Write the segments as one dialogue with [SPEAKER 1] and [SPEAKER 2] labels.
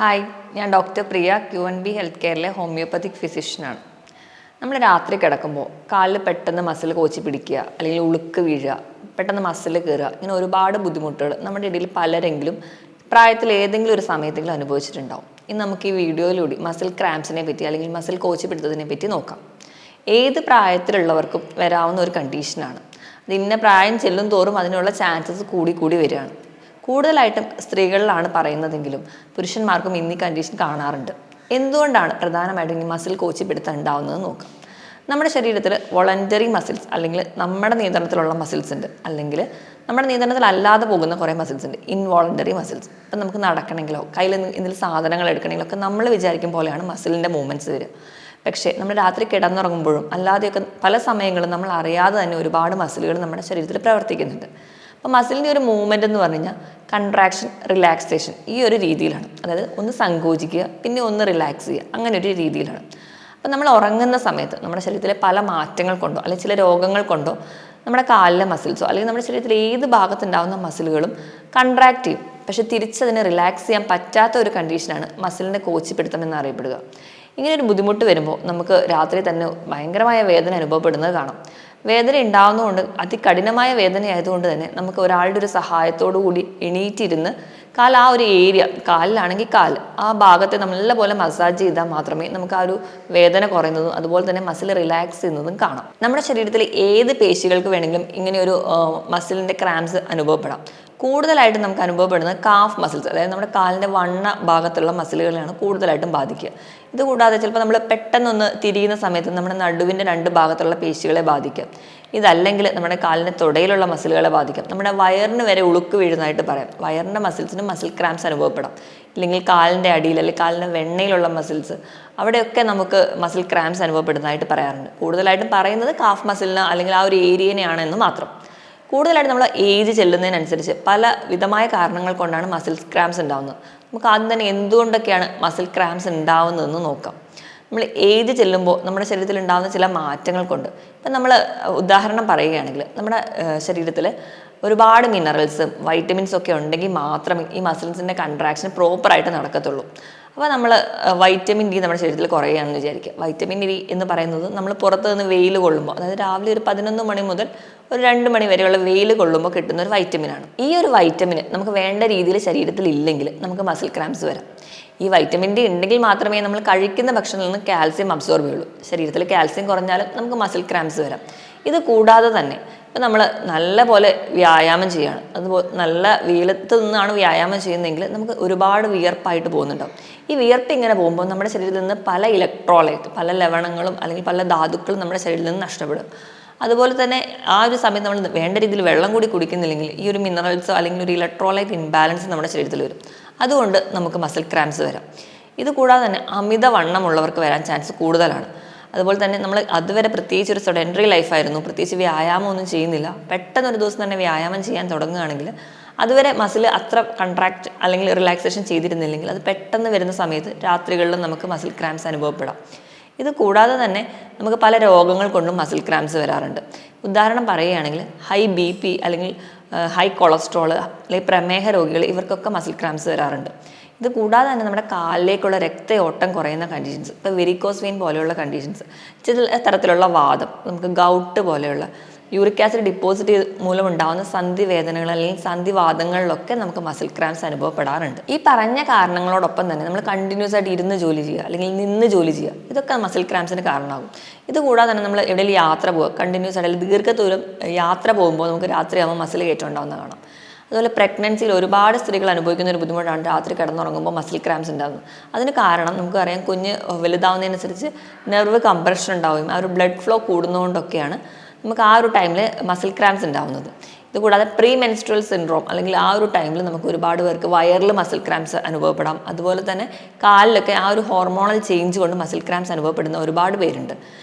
[SPEAKER 1] Hi, ഞാൻ doctor പ്രിയ QNB health കെയറിലെ homeopathic ഫിസിഷ്യനാണ്. നമ്മൾ രാത്രി കിടക്കുമ്പോൾ കാലിൽ പെട്ടെന്ന് മസിൽ കോച്ചി പിടിക്കുക, അല്ലെങ്കിൽ ഉളുക്ക് വീഴുക, പെട്ടെന്ന് മസിൽ കയറുക, ഇങ്ങനെ ഒരുപാട് ബുദ്ധിമുട്ടുകൾ നമ്മുടെ ഇടയിൽ പലരെങ്കിലും പ്രായത്തിൽ ഏതെങ്കിലും ഒരു സമയത്തെങ്കിലും അനുഭവിച്ചിട്ടുണ്ടാവും. ഇന്ന് നമുക്ക് ഈ വീഡിയോയിലൂടെ മസിൽ ക്രാംസിനെ പറ്റി അല്ലെങ്കിൽ മസിൽ കോച്ചി പിടുത്തതിനെ പറ്റി നോക്കാം. ഏത് പ്രായത്തിലുള്ളവർക്കും വരാവുന്ന ഒരു കണ്ടീഷനാണ്. അത് ഇന്ന പ്രായം ചെല്ലും തോറും അതിനുള്ള ചാൻസസ് കൂടി വരികയാണ്. കൂടുതലായിട്ടും സ്ത്രീകളിലാണ് പറയുന്നതെങ്കിലും പുരുഷന്മാർക്കും ഇന്നീ കണ്ടീഷൻ കാണാറുണ്ട്. എന്തുകൊണ്ടാണ് പ്രധാനമായിട്ടും ഈ മസിൽ കോച്ചി പിടുത്തം ഉണ്ടാവുന്നത് നോക്കാം. നമ്മുടെ ശരീരത്തിൽ വോളണ്ടറി മസിൽസ് അല്ലെങ്കിൽ നമ്മുടെ നിയന്ത്രണത്തിലുള്ള മസിൽസ് ഉണ്ട്, അല്ലെങ്കിൽ നമ്മുടെ നിയന്ത്രണത്തിലല്ലാതെ പോകുന്ന കുറേ മസിൽസ് ഉണ്ട്, ഇൻവോളണ്ടറി മസിൽസ്. ഇപ്പം നമുക്ക് നടക്കണമെങ്കിലോ കയ്യിൽ എന്തെങ്കിലും സാധനങ്ങൾ എടുക്കണമെങ്കിലോ ഒക്കെ നമ്മൾ വിചാരിക്കും പോലെയാണ് മസിലിൻ്റെ മൂവ്മെൻറ്റ്സ് വരിക. പക്ഷേ നമ്മൾ രാത്രി കിടന്നുറങ്ങുമ്പോഴും അല്ലാതെയൊക്കെ പല സമയങ്ങളും നമ്മൾ അറിയാതെ തന്നെ ഒരുപാട് മസിലുകൾ നമ്മുടെ ശരീരത്തിൽ പ്രവർത്തിക്കുന്നുണ്ട്. അപ്പോൾ മസിലിൻ്റെ ഒരു മൂവ്മെൻറ്റ് എന്ന് പറഞ്ഞു കഴിഞ്ഞാൽ കൺട്രാക്ഷൻ, റിലാക്സേഷൻ, ഈ ഒരു രീതിയിലാണ്. അതായത് ഒന്ന് സങ്കോചിക്കുക, പിന്നെ ഒന്ന് റിലാക്സ് ചെയ്യുക, അങ്ങനെ ഒരു രീതിയിലാണ്. അപ്പോൾ നമ്മൾ ഉറങ്ങുന്ന സമയത്ത് നമ്മുടെ ശരീരത്തിലെ പല മാറ്റങ്ങൾ കൊണ്ടോ അല്ലെങ്കിൽ ചില രോഗങ്ങൾ കൊണ്ടോ നമ്മുടെ കാലിലെ മസിൽസോ അല്ലെങ്കിൽ നമ്മുടെ ശരീരത്തിലെ ഏത് ഭാഗത്തുണ്ടാകുന്ന മസിലുകളും കൺട്രാക്ട് ചെയ്യും. പക്ഷെ തിരിച്ചതിനെ റിലാക്സ് ചെയ്യാൻ പറ്റാത്ത ഒരു കണ്ടീഷനാണ് മസിലിൻ്റെ കോച്ചിപ്പിടുത്തം എന്നറിയപ്പെടുക. ഇങ്ങനെ ഒരു ബുദ്ധിമുട്ട് വരുമ്പോൾ നമുക്ക് രാത്രി തന്നെ ഭയങ്കരമായ വേദന അനുഭവപ്പെടുന്നത് കാണാം. വേദന ഉണ്ടാകുന്നതുകൊണ്ട് അതികഠിനമായ വേദന ആയതുകൊണ്ട് തന്നെ നമുക്ക് ഒരാളുടെ ഒരു സഹായത്തോടു കൂടി എണീറ്റിരുന്ന് ആ ഒരു ഏരിയ, കാലിലാണെങ്കിൽ ആ ഭാഗത്തെ നല്ലപോലെ മസാജ് ചെയ്താൽ മാത്രമേ നമുക്ക് ആ ഒരു വേദന കുറയുന്നതും അതുപോലെ തന്നെ മസിൽ റിലാക്സ് ചെയ്യുന്നതും കാണാം. നമ്മുടെ ശരീരത്തിലെ ഏത് പേശികൾക്ക് വേണമെങ്കിലും ഇങ്ങനെ ഒരു മസിലിൻ്റെ ക്രാംസ് അനുഭവപ്പെടാം. കൂടുതലായിട്ട് നമുക്ക് അനുഭവപ്പെടുന്നത് കാഫ് മസിൽസ്, അതായത് നമ്മുടെ കാലിൻ്റെ വണ്ണ ഭാഗത്തുള്ള മസിലുകളാണ് കൂടുതലായിട്ടും ബാധിക്കുക. ഇതുകൂടാതെ ചിലപ്പോൾ നമ്മൾ പെട്ടെന്നൊന്ന് തിരിയുന്ന സമയത്ത് നമ്മുടെ നടുവിൻ്റെ രണ്ട് ഭാഗത്തുള്ള പേശികളെ ബാധിക്കാം. ഇതല്ലെങ്കിൽ നമ്മുടെ കാലിൻ്റെ തുടയിലുള്ള മസിലുകളെ ബാധിക്കാം. നമ്മുടെ വയറിന് വരെ ഉളുക്ക് വീഴുന്നതായിട്ട് പറയാം. വയറിൻ്റെ മസിൽസിന് മസിൽ ക്രാംസ് അനുഭവപ്പെടാം. ഇല്ലെങ്കിൽ കാലിൻ്റെ അടിയിൽ അല്ലെങ്കിൽ കാലിൻ്റെ വെണ്ണയിലുള്ള മസിൽസ്, അവിടെയൊക്കെ നമുക്ക് മസിൽ ക്രാംസ് അനുഭവപ്പെടുന്നതായിട്ട് പറയാറുണ്ട്. കൂടുതലായിട്ടും പറയുന്നത് കാഫ് മസിലിന് അല്ലെങ്കിൽ ആ ഒരു ഏരിയനെയാണെന്ന് മാത്രം. കൂടുതലായിട്ട് നമ്മൾ ഏജ് ചെല്ലുന്നതിനനുസരിച്ച് പല വിധമായ കാരണങ്ങൾ കൊണ്ടാണ് മസിൽ ക്രാംസ് ഉണ്ടാകുന്നത്. നമുക്ക് ആദ്യം തന്നെ എന്തുകൊണ്ടൊക്കെയാണ് മസിൽ ക്രാംസ് ഉണ്ടാവുന്നതെന്ന് നോക്കാം. നമ്മൾ ഏജ് ചെല്ലുമ്പോൾ നമ്മുടെ ശരീരത്തിൽ ഉണ്ടാകുന്ന ചില മാറ്റങ്ങൾ കൊണ്ട്, ഇപ്പം നമ്മൾ ഉദാഹരണം പറയുകയാണെങ്കിൽ നമ്മുടെ ശരീരത്തിൽ ഒരുപാട് മിനറൽസും വൈറ്റമിൻസും ഒക്കെ ഉണ്ടെങ്കിൽ മാത്രമേ ഈ മസിൽസിൻ്റെ കൺട്രാക്ഷൻ പ്രോപ്പറായിട്ട് നടക്കത്തുള്ളൂ. അപ്പോൾ നമ്മൾ വൈറ്റമിൻ ഡി നമ്മുടെ ശരീരത്തിൽ കുറയുകയാണെന്ന് വിചാരിക്കുക. വൈറ്റമിൻ ഡി എന്ന് പറയുന്നത് നമ്മൾ പുറത്ത് നിന്ന് വെയിൽ കൊള്ളുമ്പോൾ, അതായത് രാവിലെ ഒരു 11 മണി മുതൽ ഒരു 2 മണി വരെയുള്ള വെയിൽ കൊള്ളുമ്പോൾ കിട്ടുന്ന ഒരു വൈറ്റമിനാണ്. ഈ ഒരു വൈറ്റമിന് നമുക്ക് വേണ്ട രീതിയിൽ ശരീരത്തിൽ ഇല്ലെങ്കിൽ നമുക്ക് മസിൽ ക്രാംസ് വരാം. ഈ വൈറ്റമിൻ ഡി ഉണ്ടെങ്കിൽ മാത്രമേ നമ്മൾ കഴിക്കുന്ന ഭക്ഷണത്തിൽ നിന്ന് കാൽസ്യം അബ്സോർബ് ചെയ്യുള്ളൂ. ശരീരത്തിൽ കാൽസ്യം കുറഞ്ഞാലും നമുക്ക് മസിൽ ക്രാംസ് വരാം. ഇത് കൂടാതെ തന്നെ ഇപ്പം നമ്മൾ നല്ല പോലെ വ്യായാമം ചെയ്യുകയാണ്, അതുപോലെ നല്ല വെയിലത്ത് നിന്നാണ് വ്യായാമം ചെയ്യുന്നതെങ്കിൽ നമുക്ക് ഒരുപാട് വിയർപ്പായിട്ട് പോകുന്നുണ്ടാവും. ഈ വിയർപ്പ് ഇങ്ങനെ പോകുമ്പോൾ നമ്മുടെ ശരീരത്തിൽ നിന്ന് പല ഇലക്ട്രോലൈറ്റ്, പല ലവണങ്ങളും അല്ലെങ്കിൽ പല ധാതുക്കളും നമ്മുടെ ശരീരത്തിൽ നിന്ന് നഷ്ടപ്പെടും. അതുപോലെ തന്നെ ആ ഒരു സമയത്ത് നമ്മൾ വേണ്ട രീതിയിൽ വെള്ളം കൂടി കുടിക്കുന്നില്ലെങ്കിൽ ഈ ഒരു മിനറൽസോ അല്ലെങ്കിൽ ഒരു ഇലക്ട്രോലൈറ്റ് ഇംബാലൻസ് നമ്മുടെ ശരീരത്തിൽ വരും. അതുകൊണ്ട് നമുക്ക് മസിൽ ക്രാംസ് വരാം. ഇത് കൂടാതെ തന്നെ അമിതവണ്ണമുള്ളവർക്ക് വരാൻ ചാൻസ് കൂടുതലാണ്. അതുപോലെ തന്നെ നമ്മൾ അതുവരെ പ്രത്യേകിച്ച് ഒരു സെഡൻറ്ററി ലൈഫായിരുന്നു, പ്രത്യേകിച്ച് വ്യായാമം ഒന്നും ചെയ്യുന്നില്ല, പെട്ടെന്ന് ഒരു ദിവസം തന്നെ വ്യായാമം ചെയ്യാൻ തുടങ്ങുകയാണെങ്കിൽ അതുവരെ മസിൽ അത്ര കൺട്രാക്ട് അല്ലെങ്കിൽ റിലാക്സേഷൻ ചെയ്തിരുന്നില്ലെങ്കിൽ അത് പെട്ടെന്ന് വരുന്ന സമയത്ത് രാത്രികളിലും നമുക്ക് മസിൽ ക്രാംസ് അനുഭവപ്പെടാം. ഇത് കൂടാതെ തന്നെ നമുക്ക് പല രോഗങ്ങൾ കൊണ്ടും മസിൽ ക്രാംസ് വരാറുണ്ട്. ഉദാഹരണം പറയുകയാണെങ്കിൽ ഹൈ BP അല്ലെങ്കിൽ ഹൈ കൊളസ്ട്രോൾ അല്ലെങ്കിൽ പ്രമേഹ രോഗികൾ, ഇവർക്കൊക്കെ മസിൽ ക്രാംസ് വരാറുണ്ട്. ഇത് കൂടാതെ തന്നെ നമ്മുടെ കാലിലേക്കുള്ള രക്തയോട്ടം കുറയുന്ന കണ്ടീഷൻസ്, ഇപ്പോൾ വെരിക്കോസ് വെയിൻ പോലെയുള്ള കണ്ടീഷൻസ്, ചില തരത്തിലുള്ള വാദം, നമുക്ക് ഗൗട്ട് പോലെയുള്ള യൂറിക് ആസിഡ് ഡിപ്പോസിറ്റ് മൂലം ഉണ്ടാകുന്ന സന്ധിവേദനകൾ അല്ലെങ്കിൽ സന്ധിവാദങ്ങളിലൊക്കെ നമുക്ക് മസിൽ ക്രാംസ് അനുഭവപ്പെടാറുണ്ട്. ഈ പറഞ്ഞ കാരണങ്ങളോടൊപ്പം തന്നെ നമ്മൾ കണ്ടിന്യൂസ് ആയിട്ട് ഇരുന്ന് ജോലി ചെയ്യുക അല്ലെങ്കിൽ നിന്ന് ജോലി ചെയ്യുക, ഇതൊക്കെ മസിൽ ക്രാംസിന് കാരണമാകും. ഇത് കൂടാതെ തന്നെ നമ്മൾ എവിടെയെങ്കിലും യാത്ര പോവുക, കണ്ടിന്യൂസ് ആയിട്ട് ദീർഘദൂരം യാത്ര പോകുമ്പോൾ നമുക്ക് രാത്രിയാകുമ്പോൾ മസിൽ കയറ്റം ഉണ്ടാകുന്ന കാണാം. അതുപോലെ പ്രഗ്നൻസിയിൽ ഒരുപാട് സ്ത്രീകൾ അനുഭവിക്കുന്ന ഒരു ബുദ്ധിമുട്ടാണ് രാത്രി കിടന്നുറങ്ങുമ്പോൾ മസിൽ ക്രാംസ് ഉണ്ടാകുന്നത്. അതിന് കാരണം നമുക്കറിയാം, കുഞ്ഞ് വലുതാവുന്നതിനനുസരിച്ച് നെർവ് കംപ്രഷൻ ഉണ്ടാവുകയും ആ ഒരു ബ്ലഡ് ഫ്ലോ കൂടുന്നതുകൊണ്ടൊക്കെയാണ് നമുക്ക് ആ ഒരു ടൈമിൽ മസിൽ ക്രാംസ് ഉണ്ടാവുന്നത്. ഇതുകൂടാതെ പ്രീ മെൻസ്ട്രൽ സിൻഡ്രോം അല്ലെങ്കിൽ ആ ഒരു ടൈമിൽ നമുക്ക് ഒരുപാട് പേർക്ക് വയറിൽ മസിൽ ക്രാംസ് അനുഭവപ്പെടാം. അതുപോലെ തന്നെ കാലിലൊക്കെ ആ ഒരു ഹോർമോണൽ ചേഞ്ച് കൊണ്ട് മസിൽ ക്രാംസ് അനുഭവപ്പെടുന്ന ഒരുപാട് പേരുണ്ട്.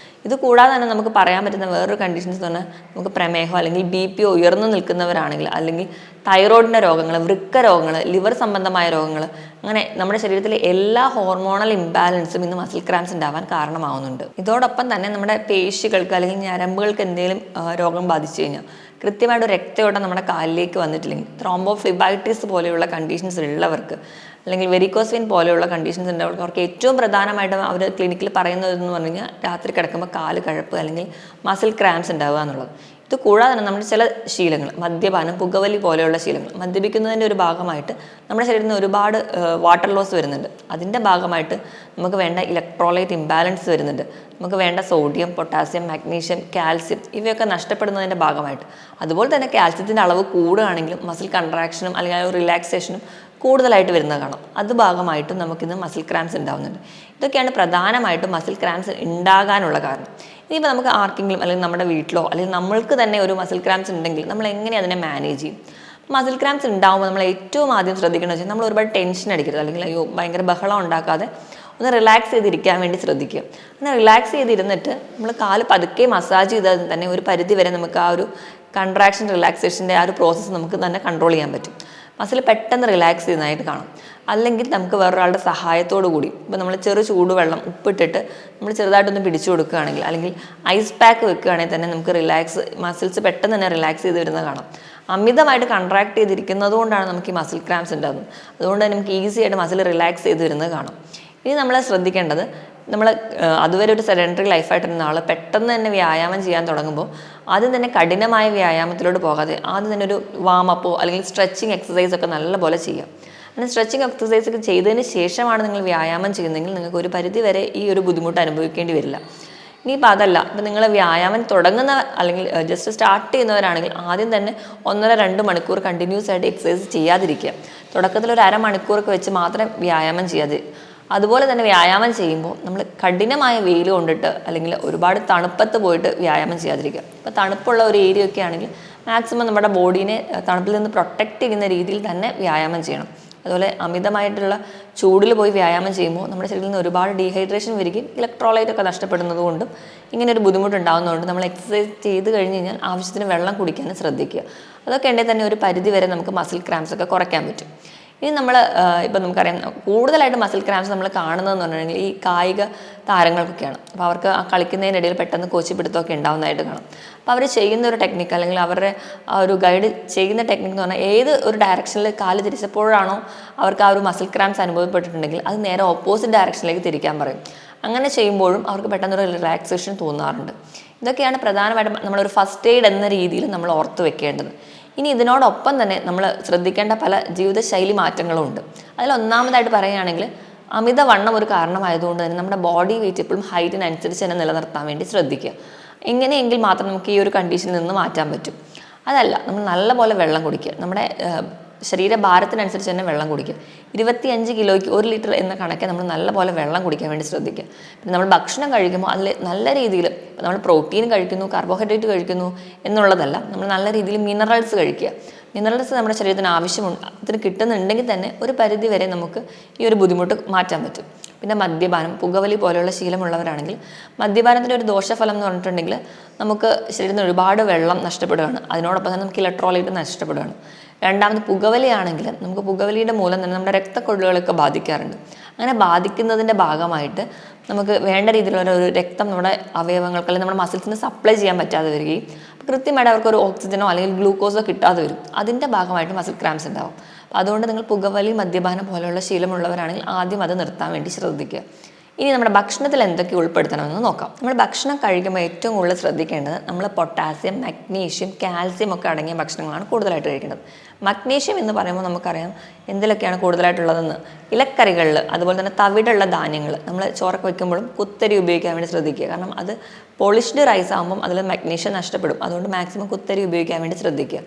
[SPEAKER 1] ഇത് കൂടാതെ തന്നെ നമുക്ക് പറയാൻ പറ്റുന്ന വേറൊരു കണ്ടീഷൻസ് എന്ന് പറഞ്ഞാൽ നമുക്ക് പ്രമേഹം അല്ലെങ്കിൽ BP ഉയർന്നു നിൽക്കുന്നവരാണെങ്കിൽ, അല്ലെങ്കിൽ തൈറോയിഡിൻ്റെ രോഗങ്ങൾ, വൃക്ക രോഗങ്ങൾ, ലിവർ സംബന്ധമായ രോഗങ്ങൾ, അങ്ങനെ നമ്മുടെ ശരീരത്തിലെ എല്ലാ ഹോർമോണൽ ഇംബാലൻസും ഇന്ന് മസിൽ ക്രാംസ് ഉണ്ടാവാൻ കാരണമാവുന്നുണ്ട്. ഇതോടൊപ്പം തന്നെ നമ്മുടെ പേശികൾക്ക് അല്ലെങ്കിൽ ഞരമ്പുകൾക്ക് എന്തെങ്കിലും രോഗം ബാധിച്ചു കഴിഞ്ഞാൽ, കൃത്യമായിട്ട് രക്തയോട്ടം നമ്മുടെ കാലിലേക്ക് വന്നിട്ടില്ലെങ്കിൽ, ത്രോംബോഫ്ലിബൈറ്റിസ് പോലെയുള്ള കണ്ടീഷൻസ് ഉള്ളവർക്ക്, അല്ലെങ്കിൽ വെരിക്കോസ് വെയിൻ പോലെയുള്ള കണ്ടീഷൻസ് ഉള്ളവർക്ക്, അവർക്ക് ഏറ്റവും പ്രധാനമായിട്ടും അവർ ക്ലിനിക്കിൽ പറയുന്നതെന്ന് പറഞ്ഞു കഴിഞ്ഞാൽ രാത്രി കിടക്കുമ്പോൾ കാല് കഴപ്പ് അല്ലെങ്കിൽ മസിൽ ക്രാംസ് ഉണ്ടാവുക എന്നുള്ളത്. ഇത് കൂടാതെ തന്നെ നമ്മുടെ ചില ശീലങ്ങൾ, മദ്യപാനം, പുകവലി പോലെയുള്ള ശീലങ്ങൾ, മദ്യപിക്കുന്നതിൻ്റെ ഒരു ഭാഗമായിട്ട് നമ്മുടെ ശരീരത്തിൽ നിന്ന് ഒരുപാട് വാട്ടർ ലോസ് വരുന്നുണ്ട്. അതിൻ്റെ ഭാഗമായിട്ട് നമുക്ക് വേണ്ട ഇലക്ട്രോലൈറ്റ് ഇംബാലൻസ് വരുന്നുണ്ട്. നമുക്ക് വേണ്ട സോഡിയം, പൊട്ടാസ്യം, മാഗ്നീഷ്യം, കാൽസ്യം ഇവയൊക്കെ നഷ്ടപ്പെടുന്നതിൻ്റെ ഭാഗമായിട്ട്. അതുപോലെ തന്നെ കാൽസ്യത്തിൻ്റെ അളവ് കൂടുകയാണെങ്കിലും മസിൽ കൺട്രാക്ഷനും അല്ലെങ്കിൽ റിലാക്സേഷനും കൂടുതലായിട്ട് വരുന്നത് കാണാം. അത് ഭാഗമായിട്ടും നമുക്കിന്ന് മസിൽ ക്രാംസ് ഉണ്ടാകുന്നുണ്ട്. ഇതൊക്കെയാണ് പ്രധാനമായിട്ടും മസിൽ ക്രാംസ് ഉണ്ടാകാനുള്ള കാരണം. ഇനിയിപ്പോൾ നമുക്ക് ആർക്കെങ്കിലും അല്ലെങ്കിൽ നമ്മുടെ വീട്ടിലോ അല്ലെങ്കിൽ നമ്മൾക്ക് തന്നെ ഒരു മസിൽ ക്രാംസ് ഉണ്ടെങ്കിൽ നമ്മൾ എങ്ങനെ അതിനെ മാനേജ് ചെയ്യും? മസിൽ ക്രാംസ് ഉണ്ടാകുമ്പോൾ നമ്മൾ ഏറ്റവും ആദ്യം ശ്രദ്ധിക്കേണ്ടത് വെച്ചാൽ നമ്മൾ ഒരുപാട് ടെൻഷൻ അടിക്കരുത്, അല്ലെങ്കിൽ അയ്യോ ഭയങ്കര ബഹളം ഉണ്ടാക്കാതെ ഒന്ന് റിലാക്സ് ചെയ്തിരിക്കാൻ വേണ്ടി ശ്രദ്ധിക്കുക. അങ്ങനെ റിലാക്സ് ചെയ്തിരുന്നിട്ട് നമ്മൾ കാല് പതുക്കെ മസാജ് ചെയ്താൽ തന്നെ ഒരു പരിധി വരെ നമുക്ക് ആ ഒരു കൺട്രാക്ഷൻ റിലാക്സേഷൻ്റെ ആ ഒരു പ്രോസസ്സ് നമുക്ക് തന്നെ കൺട്രോൾ ചെയ്യാൻ പറ്റും. മസിൽ പെട്ടെന്ന് റിലാക്സ് ചെയ്യുന്നതായിട്ട് കാണാം. അല്ലെങ്കിൽ നമുക്ക് വേറൊരാളുടെ സഹായത്തോടു കൂടി, ഇപ്പോൾ നമ്മൾ ചെറു ചൂടുവെള്ളം ഉപ്പിട്ടിട്ട് നമ്മൾ ചെറുതായിട്ടൊന്ന് പിടിച്ചു കൊടുക്കുകയാണെങ്കിൽ, അല്ലെങ്കിൽ ഐസ് പാക്ക് വെക്കുകയാണെങ്കിൽ തന്നെ നമുക്ക് മസിൽസ് പെട്ടെന്ന് തന്നെ റിലാക്സ് ചെയ്ത് വരുന്നത് കാണാം. അമിതമായിട്ട് കൺട്രാക്ട് ചെയ്തിരിക്കുന്നത് കൊണ്ടാണ് നമുക്ക് ഈ മസിൽ ക്രാംസ് ഉണ്ടാകുന്നത്. അതുകൊണ്ട് തന്നെ നമുക്ക് ഈസി ആയിട്ട് മസിൽ റിലാക്സ് ചെയ്ത് വരുന്നത് കാണാം. ഇനി നമ്മൾ ശ്രദ്ധിക്കേണ്ടത്, നമ്മൾ അതുവരെ ഒരു സെഡൻറ്ററി ലൈഫായിട്ടിരുന്ന ആൾ പെട്ടെന്ന് തന്നെ വ്യായാമം ചെയ്യാൻ തുടങ്ങുമ്പോൾ ആദ്യം തന്നെ കഠിനമായ വ്യായാമത്തിലോട്ട് പോകാതെ ആദ്യം തന്നെ ഒരു വാമപ്പോ അല്ലെങ്കിൽ സ്ട്രെച്ചിങ് എക്സസൈസ് ഒക്കെ നല്ലപോലെ ചെയ്യാം. അങ്ങനെ സ്ട്രെച്ചിങ് എക്സസൈസ് ഒക്കെ ചെയ്തതിന് ശേഷമാണ് നിങ്ങൾ വ്യായാമം ചെയ്യുന്നതെങ്കിൽ നിങ്ങൾക്ക് ഒരു പരിധി വരെ ഈ ഒരു ബുദ്ധിമുട്ട് അനുഭവിക്കേണ്ടി വരില്ല. ഇനിയിപ്പോൾ അതല്ല, ഇപ്പം നിങ്ങൾ വ്യായാമം തുടങ്ങുന്ന അല്ലെങ്കിൽ ജസ്റ്റ് സ്റ്റാർട്ട് ചെയ്യുന്നവരാണെങ്കിൽ ആദ്യം തന്നെ 1.5-2 മണിക്കൂർ കണ്ടിന്യൂസ് ആയിട്ട് എക്സസൈസ് ചെയ്യാതിരിക്കുക. തുടക്കത്തിൽ ഒരു അരമണിക്കൂറൊക്കെ വെച്ച് മാത്രം വ്യായാമം ചെയ്യാതെ. അതുപോലെ തന്നെ വ്യായാമം ചെയ്യുമ്പോൾ നമ്മൾ കഠിനമായ വെയിൽ കൊണ്ടിട്ട് അല്ലെങ്കിൽ ഒരുപാട് തണുപ്പത്ത് പോയിട്ട് വ്യായാമം ചെയ്യാതിരിക്കുക. ഇപ്പോൾ തണുപ്പുള്ള ഒരു ഏരിയ ഒക്കെ ആണെങ്കിൽ മാക്സിമം നമ്മുടെ ബോഡീനെ തണുപ്പിൽ നിന്ന് പ്രൊട്ടക്റ്റ് ചെയ്യുന്ന രീതിയിൽ തന്നെ വ്യായാമം ചെയ്യണം. അതുപോലെ അമിതമായിട്ടുള്ള ചൂടിൽ പോയി വ്യായാമം ചെയ്യുമ്പോൾ നമ്മുടെ ശരീരത്തിൽ നിന്ന് ഒരുപാട് ഡീഹൈഡ്രേഷൻ വരികയും ഇലക്ട്രോലൈറ്റ് ഒക്കെ നഷ്ടപ്പെടുന്നത് കൊണ്ടും ഇങ്ങനെ ഒരു ബുദ്ധിമുട്ടുണ്ടാകുന്നതുകൊണ്ട് നമ്മൾ എക്സസൈസ് ചെയ്ത് കഴിഞ്ഞ് കഴിഞ്ഞാൽ ആവശ്യത്തിന് വെള്ളം കുടിക്കാനും ശ്രദ്ധിക്കുക. അതൊക്കെ ഉണ്ടെങ്കിൽ തന്നെ ഒരു പരിധി വരെ നമുക്ക് മസിൽ ക്രാംസ് ഒക്കെ കുറയ്ക്കാൻ പറ്റും. ഇനി നമ്മൾ ഇപ്പം നമുക്കറിയാം കൂടുതലായിട്ട് മസിൽ ക്രാംസ് നമ്മൾ കാണുന്നതെന്ന് പറഞ്ഞിട്ടുണ്ടെങ്കിൽ ഈ കായിക താരങ്ങൾക്കൊക്കെയാണ്. അപ്പോൾ അവർക്ക് ആ കളിക്കുന്നതിനിടയിൽ പെട്ടെന്ന് കോച്ചിപ്പിടുത്തമൊക്കെ ഉണ്ടാകുന്നതായിട്ട് കാണാം. അപ്പോൾ അവർ ചെയ്യുന്ന ഒരു ടെക്നിക്ക് അല്ലെങ്കിൽ അവരുടെ ആ ഒരു ഗൈഡ് ചെയ്യുന്ന ടെക്നിക്ക് എന്ന് പറഞ്ഞാൽ ഏത് ഒരു ഡയറക്ഷനിൽ കാല് തിരിച്ചപ്പോഴാണോ അവർക്ക് ആ ഒരു മസിൽ ക്രാംസ് അനുഭവപ്പെട്ടിട്ടുണ്ടെങ്കിൽ അത് നേരെ ഓപ്പോസിറ്റ് ഡയറക്ഷനിലേക്ക് തിരിക്കാൻ പറയും. അങ്ങനെ ചെയ്യുമ്പോഴും അവർക്ക് പെട്ടെന്നൊരു റിലാക്സേഷൻ തോന്നാറുണ്ട്. ഇതൊക്കെയാണ് പ്രധാനമായിട്ടും നമ്മളൊരു ഫസ്റ്റ് എയ്ഡ് എന്ന രീതിയിൽ നമ്മൾ ഓർത്ത് വെക്കേണ്ടത്. ഇനി ഇതിനോടൊപ്പം തന്നെ നമ്മൾ ശ്രദ്ധിക്കേണ്ട പല ജീവിതശൈലി മാറ്റങ്ങളും ഉണ്ട്. അതിലൊന്നാമതായിട്ട് പറയുകയാണെങ്കിൽ അമിതവണ്ണം ഒരു കാരണമായതുകൊണ്ട് തന്നെ നമ്മുടെ ബോഡി വെയിറ്റ് എപ്പോഴും ഹൈറ്റിനനുസരിച്ച് തന്നെ നിലനിർത്താൻ വേണ്ടി ശ്രദ്ധിക്കുക. എങ്ങനെയെങ്കിൽ മാത്രം നമുക്ക് ഈ ഒരു കണ്ടീഷനിൽ നിന്ന് മാറ്റാൻ പറ്റും. അതല്ല, നമ്മൾ നല്ലപോലെ വെള്ളം കുടിക്കുക. നമ്മുടെ ശരീരഭാരത്തിനനുസരിച്ച് തന്നെ വെള്ളം കുടിക്കുക. 25 കിലോയ്ക്ക് 1 ലിറ്റർ എന്ന കണക്കെ നമ്മൾ നല്ലപോലെ വെള്ളം കുടിക്കാൻ വേണ്ടി ശ്രദ്ധിക്കുക. പിന്നെ നമ്മൾ ഭക്ഷണം കഴിക്കുമ്പോൾ അതിൽ നല്ല രീതിയിൽ നമ്മൾ പ്രോട്ടീൻ കഴിക്കുന്നു, കാർബോഹൈഡ്രേറ്റ് കഴിക്കുന്നു എന്നുള്ളതല്ല, നമ്മൾ നല്ല രീതിയിൽ മിനറൽസ് കഴിക്കുക. മിനറൽസ് നമ്മുടെ ശരീരത്തിന് ആവശ്യമുണ്ട്, അതിന് കിട്ടുന്നുണ്ടെങ്കിൽ തന്നെ ഒരു പരിധി വരെ നമുക്ക് ഈ ഒരു ബുദ്ധിമുട്ട് മാറ്റാൻ പറ്റും. പിന്നെ മദ്യപാനം, പുകവലി പോലെയുള്ള ശീലമുള്ളവരാണെങ്കിൽ മദ്യപാനത്തിൻ്റെ ഒരു ദോഷഫലം എന്ന് പറഞ്ഞിട്ടുണ്ടെങ്കിൽ നമുക്ക് ശരീരത്തിന് ഒരുപാട് വെള്ളം നഷ്ടപ്പെടുകയാണ്. അതിനോടൊപ്പം തന്നെ നമുക്ക് ഇലക്ട്രോലൈറ്റ് നഷ്ടപ്പെടുകയാണ്. രണ്ടാമത് പുകവലിയാണെങ്കിൽ നമുക്ക് പുകവലിയുടെ മൂലം തന്നെ നമ്മുടെ രക്തക്കൊഴലുകളൊക്കെ ബാധിക്കാറുണ്ട്. അങ്ങനെ ബാധിക്കുന്നതിൻ്റെ ഭാഗമായിട്ട് നമുക്ക് വേണ്ട രീതിയിലുള്ള ഒരു രക്തം നമ്മുടെ അവയവങ്ങൾക്ക് അല്ലെങ്കിൽ നമ്മുടെ മസിൽസിന് സപ്ലൈ ചെയ്യാൻ പറ്റാതെ വരികയും കൃത്യമായിട്ട് അവർക്ക് ഒരു ഓക്സിജനോ അല്ലെങ്കിൽ ഗ്ലൂക്കോസോ കിട്ടാതെ വരും. അതിൻ്റെ ഭാഗമായിട്ട് മസിൽ ക്രാംസ് ഉണ്ടാവും. അപ്പോൾ അതുകൊണ്ട് നിങ്ങൾ പുകവലി, മദ്യപാനം പോലെയുള്ള ശീലമുള്ളവരാണെങ്കിൽ ആദ്യം അത് നിർത്താൻ വേണ്ടി ശ്രദ്ധിക്കുക. ഇനി നമ്മുടെ ഭക്ഷണത്തിൽ എന്തൊക്കെ ഉൾപ്പെടുത്തണമെന്ന് നോക്കാം. നമ്മൾ ഭക്ഷണം കഴിക്കുമ്പോൾ ഏറ്റവും കൂടുതൽ ശ്രദ്ധിക്കേണ്ടത് നമ്മൾ പൊട്ടാസ്യം, മഗ്നീഷ്യം, കാൽസ്യം ഒക്കെ അടങ്ങിയ ഭക്ഷണങ്ങളാണ് കൂടുതലായിട്ട് കഴിക്കേണ്ടത്. മഗ്നീഷ്യം എന്ന് പറയുമ്പോൾ നമുക്കറിയാം എന്തിലൊക്കെയാണ് കൂടുതലായിട്ടുള്ളതെന്ന്. ഇലക്കറികളിൽ, അതുപോലെ തന്നെ തവിടുള്ള ധാന്യങ്ങൾ, നമ്മൾ ചോറൊക്കെ വയ്ക്കുമ്പോഴും കുത്തരി ഉപയോഗിക്കാൻ വേണ്ടി ശ്രദ്ധിക്കുക. കാരണം അത് പോളിഷ്ഡ് റൈസ് ആകുമ്പം അതിൽ മഗ്നീഷ്യം നഷ്ടപ്പെടും. അതുകൊണ്ട് മാക്സിമം കുത്തരി ഉപയോഗിക്കാൻ വേണ്ടി ശ്രദ്ധിക്കുക.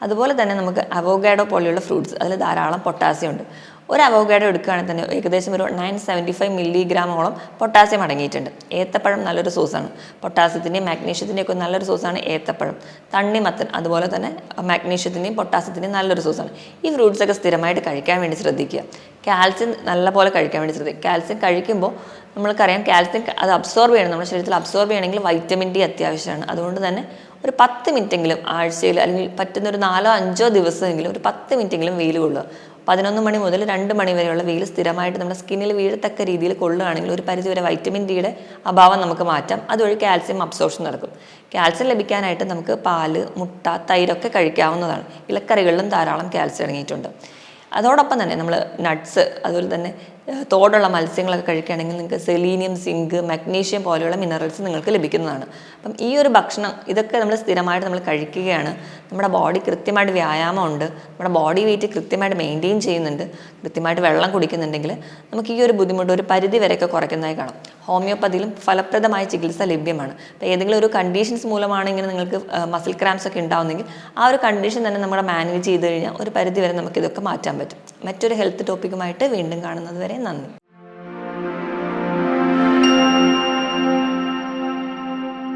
[SPEAKER 1] അതുപോലെ തന്നെ നമുക്ക് അവോക്കാഡോ പോലെയുള്ള ഫ്രൂട്ട്സ്, അതിൽ ധാരാളം പൊട്ടാസ്യം ഉണ്ട്. ഒരു അവോക്കാഡോ എടുക്കുകയാണെങ്കിൽ തന്നെ ഏകദേശം ഒരു 975 മില്ലിഗ്രാമോളം പൊട്ടാസ്യം അടങ്ങിയിട്ടുണ്ട്. ഏത്തപ്പഴം നല്ലൊരു സോഴ്സാണ്. പൊട്ടാസ്യത്തിൻ്റെയും മാഗ്നീഷ്യത്തിൻ്റെയും ഒക്കെ നല്ലൊരു സോഴ്സാണ് ഏത്തപ്പഴം. തണ്ണിമത്തൻ അതുപോലെ തന്നെ മാഗ്നീഷ്യത്തിൻ്റെയും പൊട്ടാസ്യത്തിൻ്റെയും നല്ലൊരു സോഴ്സാണ്. ഈ ഫ്രൂട്ട്സൊക്കെ സ്ഥിരമായിട്ട് കഴിക്കാൻ വേണ്ടി ശ്രദ്ധിക്കുക. കാൽസ്യം നല്ലപോലെ കഴിക്കാൻ വേണ്ടി ശ്രദ്ധിക്കുക. കാൽസ്യം കഴിക്കുമ്പോൾ നമ്മൾക്കറിയാം കാൽസ്യം അത് അബ്സോർബ് ചെയ്യണം. നമ്മുടെ ശരീരത്തിൽ അബ്സോർബ് ചെയ്യണമെങ്കിൽ വൈറ്റമിൻ ഡി അത്യാവശ്യമാണ്. അതുകൊണ്ട് തന്നെ ഒരു 10 മിനിറ്റെങ്കിലും ആഴ്ചയിൽ അല്ലെങ്കിൽ പറ്റുന്ന ഒരു 4-5 ദിവസമെങ്കിലും ഒരു 10 മിനിറ്റെങ്കിലും വെയിൽ കൊള്ളുക. 11 മണി മുതൽ 2 മണി വരെയുള്ള വെയിൽ സ്ഥിരമായിട്ട് നമ്മുടെ സ്കിന്നിൽ വീഴത്തക്ക രീതിയിൽ കൊള്ളുകയാണെങ്കിൽ ഒരു പരിധിവരെ വൈറ്റമിൻ ഡിയുടെ അഭാവം നമുക്ക് മാറ്റാം. അതുവഴി കാൽസ്യം അബ്സോർപ്ഷൻ നടക്കും. കാൽസ്യം ലഭിക്കാനായിട്ട് നമുക്ക് പാല്, മുട്ട, തൈരൊക്കെ കഴിക്കാവുന്നതാണ്. ഇലക്കറികളിലും ധാരാളം കാൽസ്യം അടങ്ങിയിട്ടുണ്ട്. അതോടൊപ്പം തന്നെ നമ്മൾ നട്ട്സ്, അതുപോലെ തന്നെ തോടുള്ള മത്സ്യങ്ങളൊക്കെ കഴിക്കുകയാണെങ്കിൽ നിങ്ങൾക്ക് സെലീനിയം, സിങ്ക്, മഗ്നീഷ്യം പോലെയുള്ള മിനറൽസ് നിങ്ങൾക്ക് ലഭിക്കുന്നതാണ്. അപ്പം ഈ ഒരു ഭക്ഷണം ഇതൊക്കെ നമ്മൾ സ്ഥിരമായിട്ട് നമ്മൾ കഴിക്കുകയാണ്, നമ്മുടെ ബോഡി കൃത്യമായിട്ട് വ്യായാമമുണ്ട്, നമ്മുടെ ബോഡി വെയിറ്റ് കൃത്യമായിട്ട് മെയിൻറ്റെയിൻ ചെയ്യുന്നുണ്ട്, കൃത്യമായിട്ട് വെള്ളം കുടിക്കുന്നുണ്ടെങ്കിൽ നമുക്ക് ഈ ഒരു ബുദ്ധിമുട്ട് ഒരു പരിധി വരെയൊക്കെ കുറയ്ക്കുന്നതായി കാണാം. ഹോമിയോപ്പതിയിലും ഫലപ്രദമായ ചികിത്സ ലഭ്യമാണ്. അപ്പോൾ ഏതെങ്കിലും ഒരു കണ്ടീഷൻസ് മൂലമാണ് ഇങ്ങനെ നിങ്ങൾക്ക് മസിൽ ക്രാംസ് ഒക്കെ ഉണ്ടാവുന്നെങ്കിൽ ആ ഒരു കണ്ടീഷൻ തന്നെ നമ്മുടെ മാനേജ് ചെയ്ത് കഴിഞ്ഞാൽ ഒരു പരിധി വരെ നമുക്കിതൊക്കെ മാറ്റാൻ പറ്റും. മറ്റൊരു ഹെൽത്ത് ടോപ്പിക്കുമായിട്ട് വീണ്ടും കാണുന്നത് വരെ നന്ദി.